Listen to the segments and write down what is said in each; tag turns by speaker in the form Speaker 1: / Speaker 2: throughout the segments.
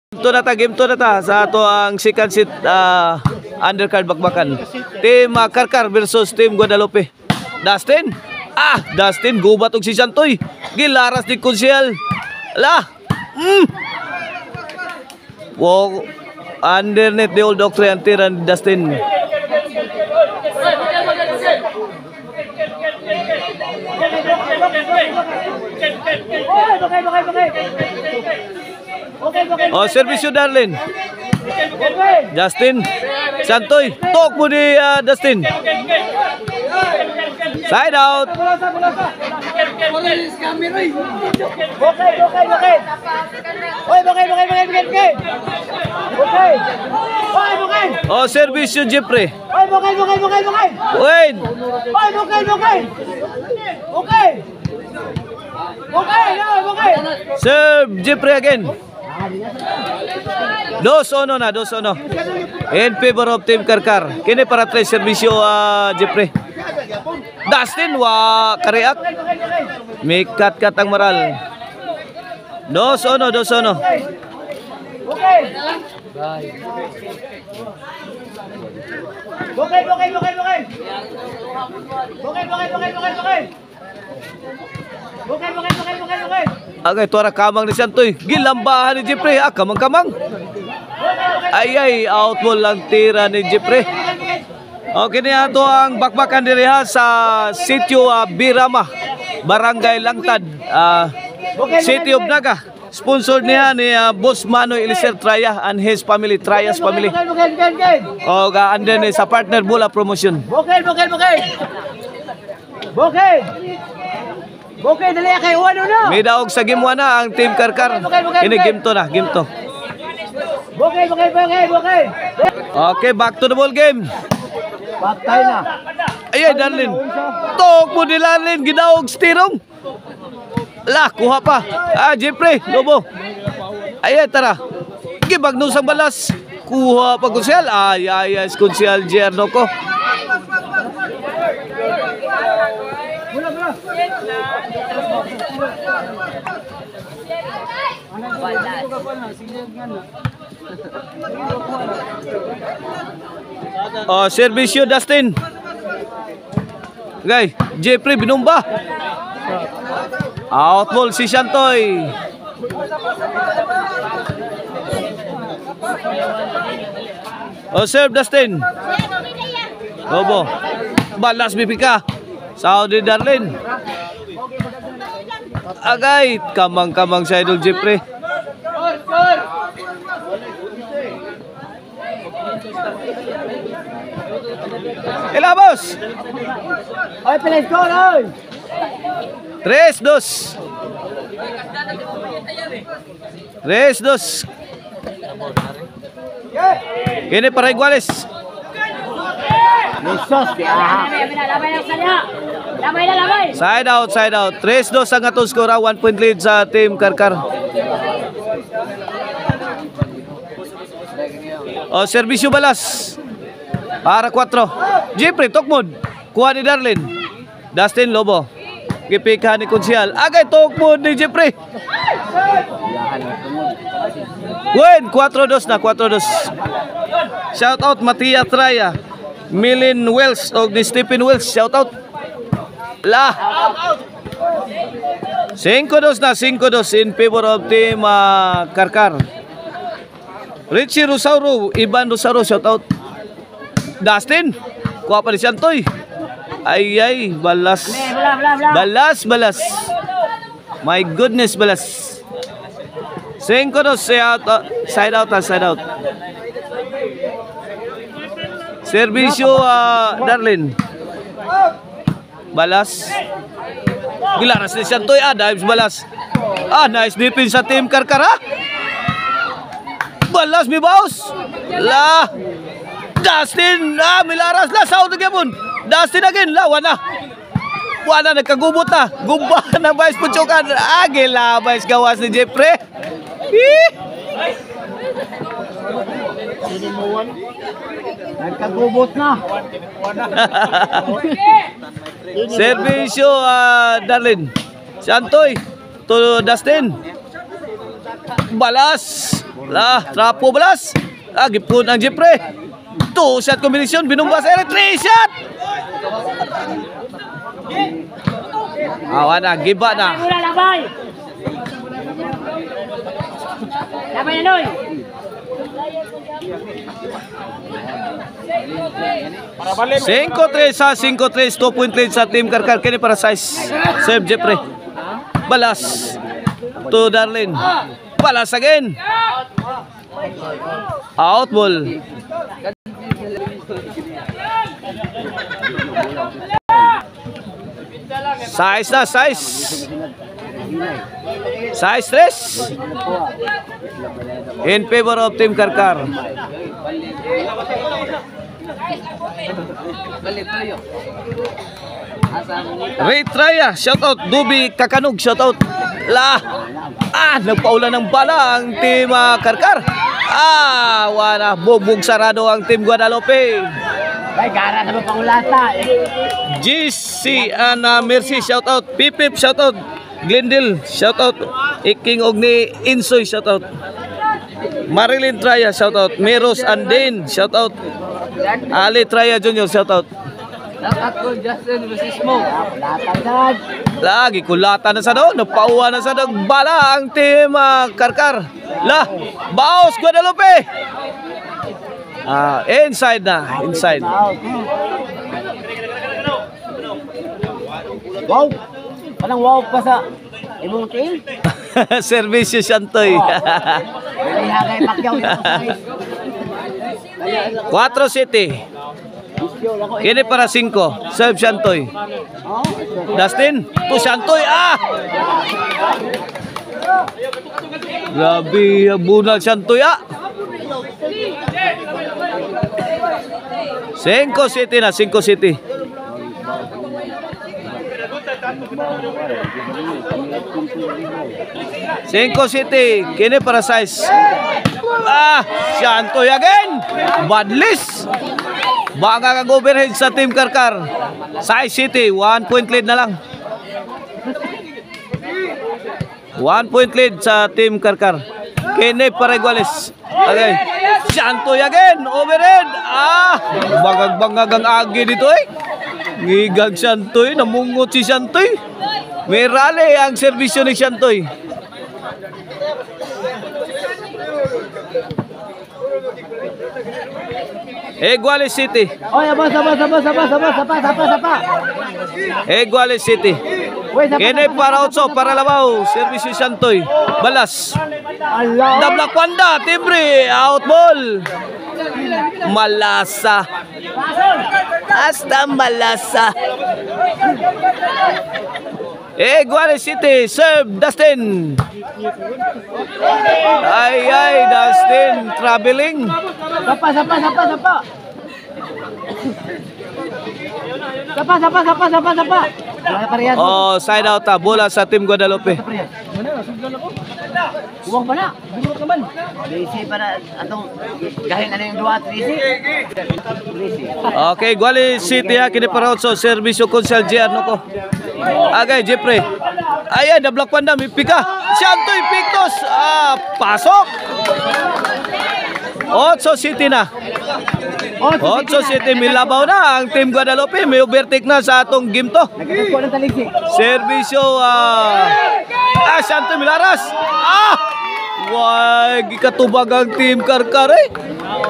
Speaker 1: Game to na ta sa ato ang second set undercard bakbakan. Team Karkar versus Team Guadalupe. Dustin. Dustin gubat og si Santoy. Gilaras ni Konsyel. Wow, underneath the old doctor ang tira ni Dustin. Servisyo Darlene. Justin Santoy. Tok mo ni Dustin. Side out. Servisyo Jeffrey. Wait. Serve Jeffrey again. 2-1 na, 2-1. In favor of Team Karkar. Kini para 3 servisyo Jeffrey. Dustin kareak. May cut ang maral. 2-1. Agay tuara kamang ni Santoy. Gilambahan ni Jeffrey. Kamang. Ay, out ball lang tira ni Jeffrey. Okay niya ito ang bakbakan diri sa Sitio Birama, Barangay Langtad, City of Naga. Sponsored niya ni Boss Manoy Eliser Traya and his family, Traya's family. O under ni sa partner Bula Promotion.
Speaker 2: Okay, dali kay Uwano na.
Speaker 1: May daog sa game 1 na ang Team Karkar. Ini game 2 na, game 2.
Speaker 2: Okay.
Speaker 1: Okay, back to the ball game.
Speaker 2: Back tayo na.
Speaker 1: Ay, Darlene. Tok mo ni Darlene, gidaog stirong. Kuha pa. Jeffrey, lobo. Ay, tara. Gibagno sa balas. Kuha pa Konsyel. Ay, Konsyel Jerno ko. Servisyo Dustin. Okay, Jeffrey binumba. Out ball si Santoy. Serve Dustin. Lobo. Balas bipika. Saudi Darlene. Agay, kamang sa idol Jeffrey. Ilabos.
Speaker 2: Ay, please go, oy.
Speaker 1: 3-2. 3-2. Ini para iguales. Side out. 3-2 ang atong score. 1 point lead sa Team Karkar. Servisyo balas. Para 4. Jeffrey, Tokmod. Kuha ni Darlene. Dustin, lobo. Gipikahan ni Konsyel. Agay, Tokmod ni Jeffrey. Win, 4-2 na, 4-2. Shout out Matia Traya, Milin Wells o ni Stephen Wells. Shout out. 5-2 na, 5-2 in favor of Team Karkar. Richie Rosauro, Ivan Rosauro, shout out. Dustin, kuha pa ni Santoy. Ay, balas. Balas. My goodness, balas. 5-2, side out. Servisyo Darlene. Balas. Gilaras ni Santoy. Dives balas. Nice defense sa Team Karkar. Balas mi baus. Dustin. Milaras la. Saud gyapon. Dustin again. Wala nagkagubot na. Gumba na Vice Puchokan. Gila Vice gawas ni Jeffrey.
Speaker 2: Nagkagubot na.
Speaker 1: Servisyo Darlene. Santoy to Dustin. Balas. La, trapo balas. Gipon ang Jeffrey. 2-shot combination, binumba sa ere. 3-shot. Awan na, giba na.
Speaker 2: Labay! Labay na, Noy!
Speaker 1: 5-3 sa 5-3, 2-point lead sa Team Karkar. Kini para size. Save Jeffrey. Balas to Darlene. Balas again. Out ball. Size na, size. Size 3. In favor of Team Karkar. Retraya, shout out. Dubi Kakanog, shout out. Nagpaulan ng bala ang Team Karkar. Wala, bubog sarado ang Team Guadalupe.
Speaker 2: Ay, gara na pangulata.
Speaker 1: GC Ana Mercy, shout out. Pipip, shout out. Glendale, shout out. Iking Ogni Insoy, shout out. Marilyn Traya, shout out. Meros Andin, shout out. Ali Traya Jr., shout out.
Speaker 2: Justin versus Smoke.
Speaker 1: Lagi kulatan na sa doon. Napauwa na sa doon. Bala ang Team Karkar. Baos Guadalupe. Inside na. Inside.
Speaker 2: Wow! Parang wow pa sa imong team.
Speaker 1: Servisyo Shantoy.
Speaker 2: Hagay Pacquiao dito sa
Speaker 1: 4 City. Kini para 5. Serve Shantoy. Dustin. To Shantoy. Grabe. Bunal Shantoy. 5 City na. 5 City. 5 City. Kini para size. Shantoy again. Badlis. Baka kag-overhead sa Team Karkar. Size City, 1 point lead na lang. 1 point lead sa Team Karkar. Kene Pareguales. Okay. Shantoy again, overhead. Bangag-bangag ang agi dito eh. Ngigag Shantoy, namungot si Shantoy. May rally ang serbisyo ni Shantoy. Eguales City.
Speaker 2: Sapa.
Speaker 1: Eguales City. Kene para 8, para Labaw. Servisyo Shantoy. Balas. Dablak Panda. Timbre. Out ball. Malasa. Hasta Malasa. Eguales City. Serve Dustin. Ay, Dustin. Traveling.
Speaker 2: Sapa.
Speaker 1: Side out bola sa Team Guadalupe.
Speaker 2: Uwang pa na. Bumot naman. Lisi para atong gahin ano yung 2-3.
Speaker 1: Okay, Guali City kini para sa serbisyo konsel Giano ko. Agay Jeffrey. Ayan, na-block Panda, may pika. Shantoy Pictos. Pasok. 8 City na. 8 City, may labaw na ang Team Guadalupe. May overtake na sa atong game to. Servisyo, Shantoy Milaras. Wag, ikatubag ang Team Karkar eh.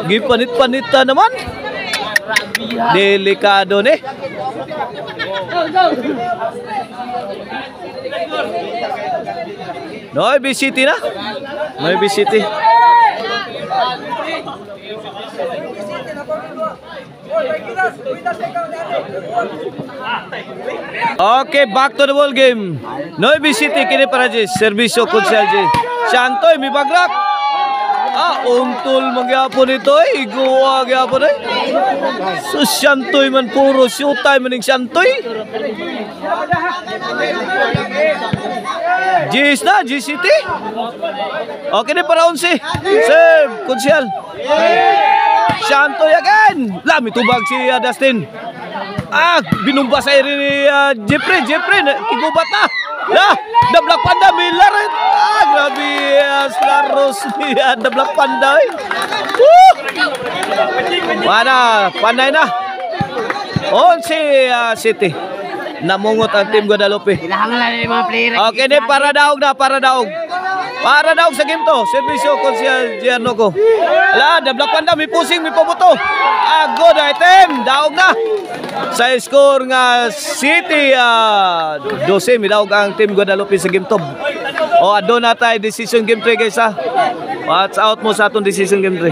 Speaker 1: Gipanit-panita naman. Delikado ne. Noy City na. Noy City. Okay, back to the ball game. Noy City kini para Jis. Servisyo Kunsel Jis. Shantoy mi bagrak. Untol magyapon ito eh. Iguwa magyapon eh. So Shantoy man puro showtime maning Shantoy. Jis na, Jis City. Okay ni para 11. Save, Kunsel. Shantoy again. Lami tubag si Dustin. Binumba sa iri ni Jeffrey, kigubat na. The Black Panda, Miller. Grabe, laros niya, The Black Panda. Mana, panay na. Si City. Namungot ang Team Guadalupe.
Speaker 2: Kailangan yung mga player.
Speaker 1: Okay, para daog. Para daog sa game to. Servisyo ko siya Giano ko. The Black Panda, may pusing, may pabuto. Good item. Daog na. Sa score nga City 12, may daog ang Team Guadalupe sa game to. Adon na tayo decision game 3 guys ha. Watch out mo sa atong decision game 3.